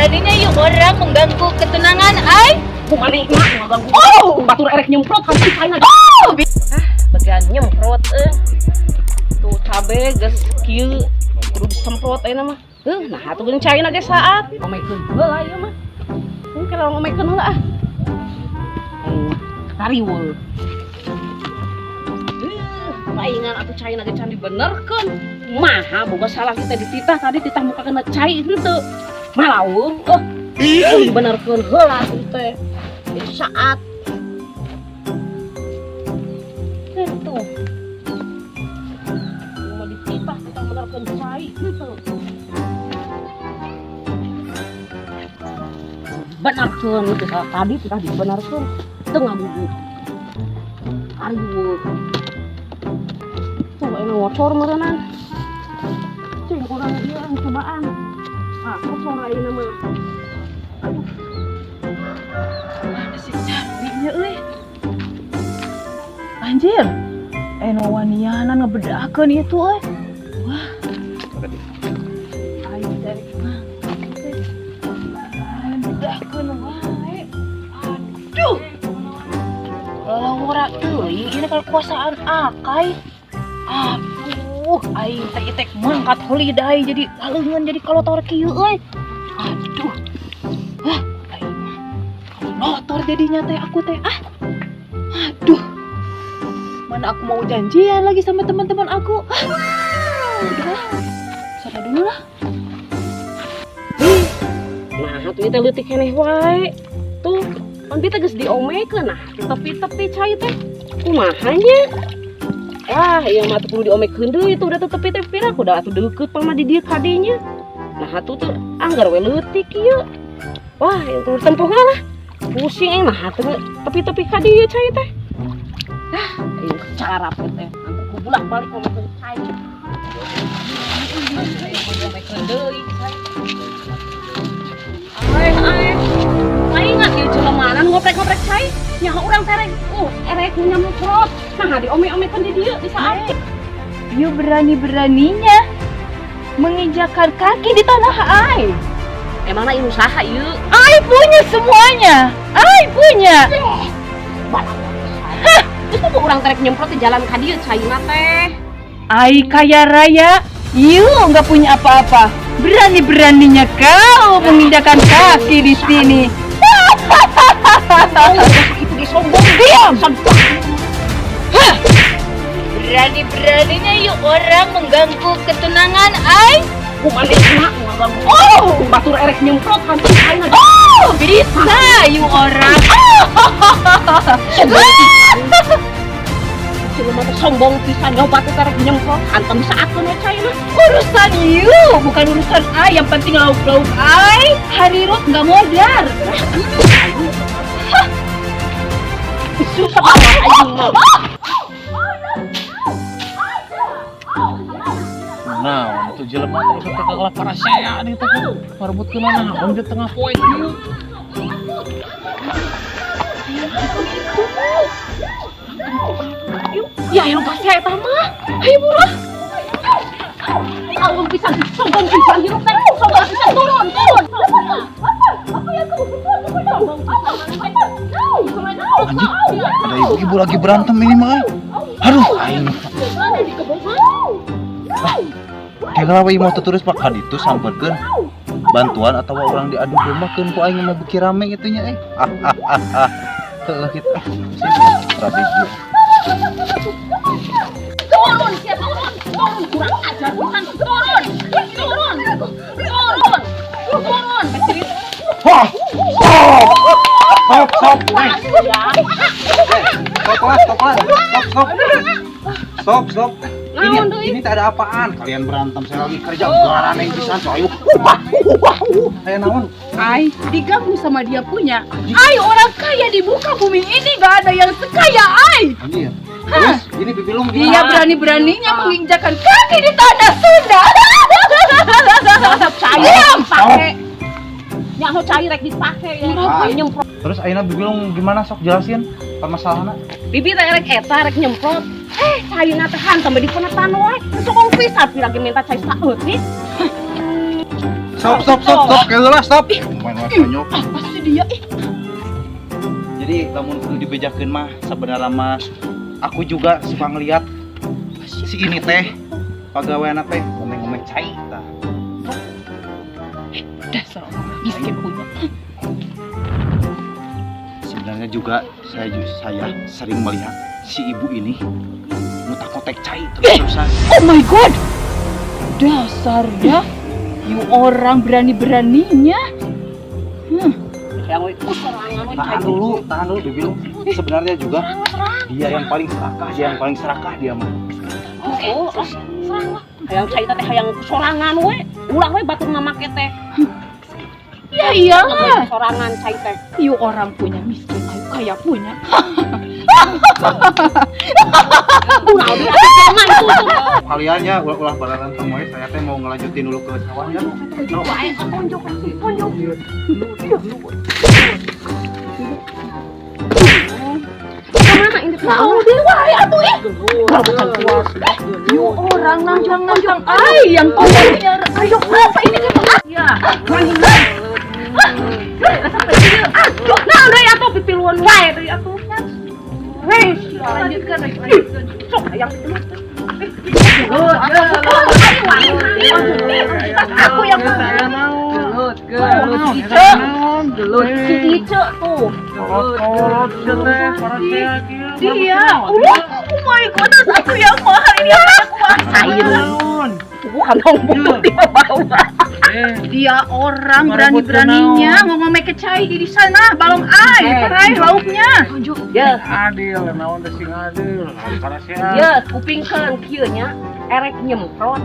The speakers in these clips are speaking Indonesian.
berani-beraninya yuk orang mengganggu ketenangan ai. Kumari mah ngaganggu. Oh, batur erek nyemprot kan cai na. Oh, Bagian nyemprot tuh cabe geus kieu kudu disemprot ayeuna mah. Nah atuh geuning cai na ge saat. Omekeun heula ieu mah. Mungkin kalau ngomekeun heula ah. Kariwul. Paingan atuh cai na ge can dibenerkeun. Maha boga salah kita dititah tadi titah muka kena cai henteu. Malaung dibenerkeun heula teh. Itu saat itu mau dititah kita benerkeun cai gitu. Benarkeun itu tadi kita dibenarkeun teu ngabugu. Aduh. Tuh ini ngocor meureunnan. Cing urang ieu cobaan. Ah, ngocor ayeuna mah. Aduh. si Cardinya euy. Anjir. Waniana ngebedakeun itu euy. Wah. Aing dari mana? Bedakeun wae. Aduh. Kalau ngora euy, ini kekuasaan akai. Aduh, aing teh mangkat holiday jadi aleungeun jadi kalotor kieu euy. Aduh. Hah, aing kalotor jadinya teh aku teh. Aduh. Mana aku mau janjian lagi sama teman-teman aku. Udah. Sada dulu lah. Nah, atuh teh leutik keneh wae. Tuh, pan teh geus diomekeun nah, tepi-tepi cai teh. Kumaha nya? Wah, ieu mah teu kudu diomekeun deui itu udah tepi-tepi lah, kuda atuh deukeut pang mah di dieu kadinya. Nah, atuh tuh anggar we leutik ieu. Wah, ieu tuh tempoh lah. Pusing mah atuh tepi-tepi ka dieu cai teh. Ieu cara teh antara ku bolak-balik ngomekeun cai. Ngomekeun deui cai. Ingat ieu jelemanan ngoprek-ngoprek cai. Nyaho urang terek erek nyemprot. Nah, diome-omekeun di dieu di saat. You berani-beraninya menginjakan kaki di tanah ai. Emangna ieu usaha ieu? Ai punya semuanya. Ai punya. Hah, itu kok urang terek nyemprot di jalan ka dieu cai na teh. Ai kaya raya. You nggak punya apa-apa. Berani-beraninya kau menginjakan kaki di sini. Itu disombong. Diam. Hah. Berani-beraninya you orang mengganggu ketenangan ai. Kumane mak ngaganggu. Oh, batur erek nyemprot kan cai na. Oh, bisa you orang. Jelema teh sombong pisan nyoba teh erek nyemprot hantem saatkeun we cai na. Urusan you, bukan urusan ai. Yang penting lauk-lauk ai. Harirut nggak modar. Susah banget aing mah. Nah, itu jelema teh itu kalah parasea di teh. Merebutkeun naon di tengah poe kieu. Ya yang pasti eta mah. Hayu buruh. Alun pisan sombong pisan hirup teh. Sombong pisan turun. Apa yang kamu buat? Sombong pisan. Anjing, ada ibu-ibu lagi berantem ini mah. Aduh, aing. Kira we mau tuturis pak haditu samperkeun bantuan atau orang diadu dombakeun ku aing mah beki rame kitu nya Heuh kitu. Strategi. Turun, sia turun. Turun kurang ajar pisan. Turun. Wah. Stop. Stop. Ini tak ada apaan. Kalian berantem, saya lagi kerja garane pisan coy. Kayak naon? Ai diganggu sama dia punya. Ai orang kaya di muka bumi ini gak ada yang sekaya ai. Anjir. Terus ini pipilung gimana? Dia berani-beraninya menginjakan kaki di tanah Sunda. Diam, pakai. Nyaho cai rek dipake ya. Nyemprot. Terus ayeuna pipilung gimana sok jelasin permasalahanna? Bibi teh rek eta rek nyemprot. Caina teh hantam di penetan wae. Sokong pisan piragi minta cai saeutik. Stop. Kayak lah stop. Main konyol. Pasti dia Jadi lamun kudu dibejakeun mah sebenarnya mah aku juga suka ngeliat si ini teh pagaweana teh ngomeng-ngomeng cai tah. dasar orang miskin punya. Sebenarnya juga saya sering melihat si ibu ini ngutak-ngutak cai terus-terusan. Oh my god. Dasar ya. You orang berani-beraninya. Yang itu serangan Tahan dulu Bibil. Sebenarnya juga dia yang paling serakah dia mah. Oh, serangan. Hayang cai teh hayang sorangan we. Ulah we batur mamake teh. Ya iyalah. Sorangan cai teh. You orang punya miskin, ayo kaya punya. Ulah dia jangan tuh. Kaliannya ulah balaran temuai saya teh mau ngelanjutin dulu ke sawah ya. Wae tunjuk. Kemana ini? Mau dia wae atuh ih. You orang nanjang-nanjang ai yang tolongnya. Ayo apa ini kan? Ya, aduh, nah deui atuh pipiluan wae deui atuh. Hei, lanjutkan. Sok hayang itu. Aku yang gelut. Si Ice tuh. Dia. Oh my goodness, aku yang mahal ini aku Sain. Bukan ngomong di bawah. Dia orang berani-beraninya ngomong make cai di sana balong ai lauknya. Ya, Adil, naon teh sing adil. Karena sia. ya kupingkeun kieu nya erek nyemprot.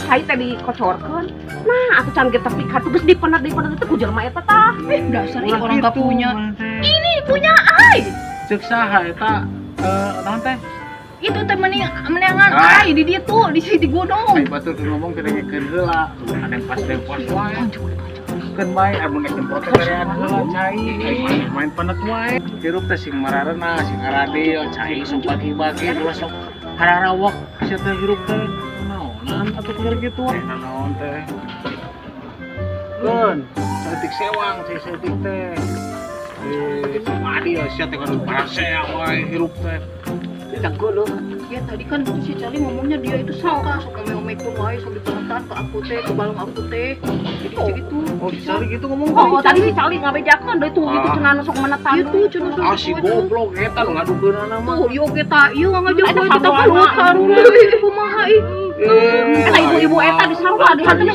Cai teh dikocorkeun. Nah, atuh can ge tepi ka geus dipenat teh ku jelema eta tah. Dasar ini orang gak punya. Ini Ini punya ai. cek saha eta naon teh? Itu teh menengan ai di dia tuh di sini gunung. Ai batur keur ngomong teh ngekeun heula. Ada pas wae. Keun bae anu nek nyemprot teh berean heula cai. Ai main penet wae. Hirup teh sing mararena, sing aradil, cai sok bagi-bagi terus sok hararawak sia teh hirup teh. Naonan atuh keur kitu wae. Naon teh? Keun, seutik sewang, seutik teh. Sama dia sia teh kan parasea wae hirup teh. Ya tadi kan si Cali ngomongnya dia itu sangka suka ngomong wae sambil penetan ke aku teh ke balong aku teh. Jadi segitu. Oh, dicari gitu ngomong. Oh, tadi si Cali ngabejakeun deui tuh gitu cenah sok menetan. Itu cenah Ah si goblok eta nu ngadukeunana mah. tuh yo kita ieu ngajak Eta kita sarua keluar anak. sarua kumaha ih. Eta ibu-ibu eta di sarua di hanteu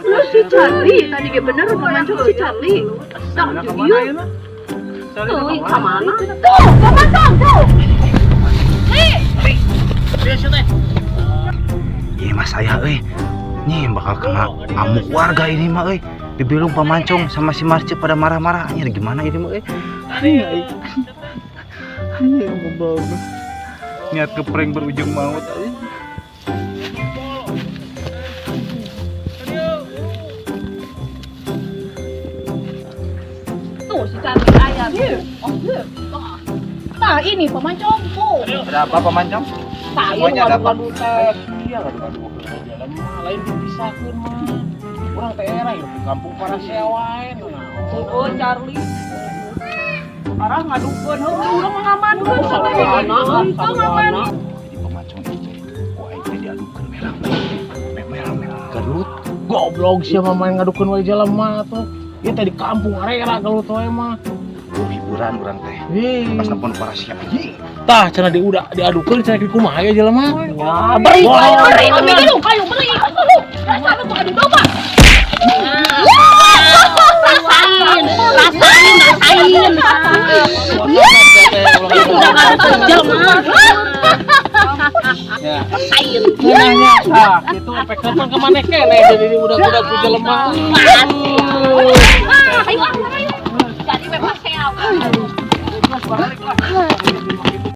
Lu si Cali tadi ge bener pemancung si Cali. Tak Mana ieu. kemana ayeuna? Cari Teuing ka ka mana? Tuh, pemancung tuh. Iya mas saya nih bakal kena amuk warga ini mah Dibilung pemancong sama si Marce pada marah-marah. Anjir gimana ini mah niat keprank berujung maut Tuh si Cali ayam. Oh, nah ini pemancong tuh. ada apa pemancong? Saya ada apa? ngadu teh. Iya ngadu-ngadu ke dalam mah lain dipisahkeun mah. Urang teh era di kampung Parasea wae Oh, Charlie. Arah ngadukeun heuh urang ngamankeun sabana. Jadi pemancong itu kok aing teh diadukeun merah gelut. Goblok sia mah main ngadukeun wae jelema tuh. Ieu teh di kampung arera kalau teu mah. Hiburan urang teh Hei. pas nelpon Parasea anjing. Tah cenah diadukeun cenah di kumaha ya jelema. Ya, beri kayu beri. Rasana tuh adu domba. Rasain. Udah kada sejam mah. Ya. Rasain. Nanya, ah, itu efek kapan kemana kene jadi budak-budak ku jelema. Ayo, jadi bebas sewa.